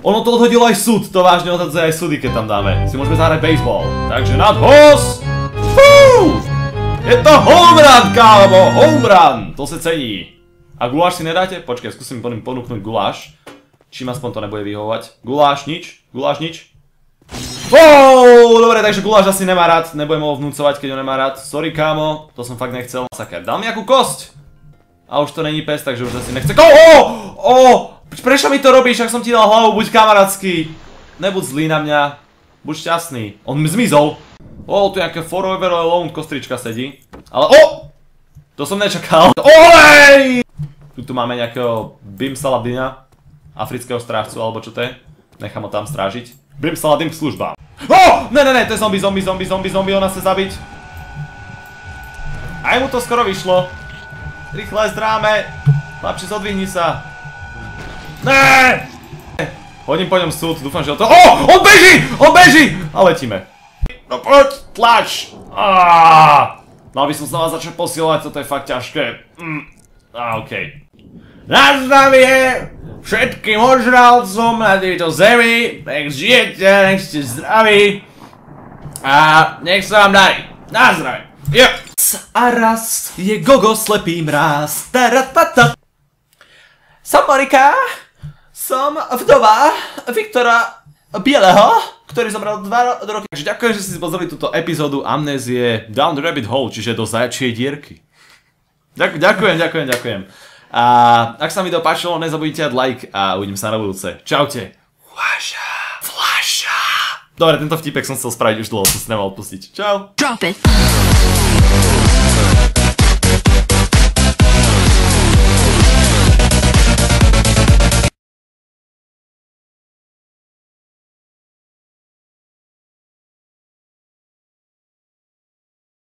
Ono to odhodilo aj súd, to vážne odhodzuje aj súdy, keď tam dáme. Si môžeme zahrať baseball. Takže nadhos! Je to home run, kámo, home run! To sa cení. A guláš si nedáte? Počkaj, skúsim ponúknuť guláš. Čím aspoň to nebude vyhovovať. Guláš nič? Guláš nič? Dobre, takže guláš asi nemá rád. Nebudem ho vnúcovať, keď ho nemá rád. Sorry, kámo, to som fakt nechcel. Saker, dal mi akú kosť. A už to není pes, takže už asi nechce. Prečo mi to robíš, ak som ti dal hlavu? Buď kamarátsky. Nebuď zlý na mňa. Buď šťastný. On mi zmizol. Tu nejaké Forever Alone kostrička sedí. Ale to som nečakal. Olej! Tu máme nejakého Bim Saladina. Afrického strážcu, alebo čo to je? Nechám ho tam strážiť. Bim Saladin k službám. Ne, to je zombie, ona chce zabiť. Aj mu to skoro vyšlo. Rýchle zdráme. Chlapči, zodvihni sa. Ne! Hodím po ňom súd, dúfam, že to... On beží! A letíme. No poď, tlač! Mal by som sa vás začať posielať, toto je fakt ťažké. Okej. Na zdravie všetkým ožralcom na tejto zemi. Nech žijete, nech ste zdraví. A nech sa vám darí. Na zdravie. A raz je Gogo slepý mráz. Som Monika. Som vdova Viktora Bieleho, ktorý zomrel 2 roky. Takže ďakujem, že ste si pozreli túto epizódu Amnézie Down the Rabbit Hole, čiže do zajačej dierky. Ďakujem. A ak sa mi to páčilo, nezabudnite dať like a uvidím sa na budúce. Čaute. Fľaša. Dobre, tento vtipek som chcel spraviť už dlho, som si nemal odpustiť. Čau. Drop it.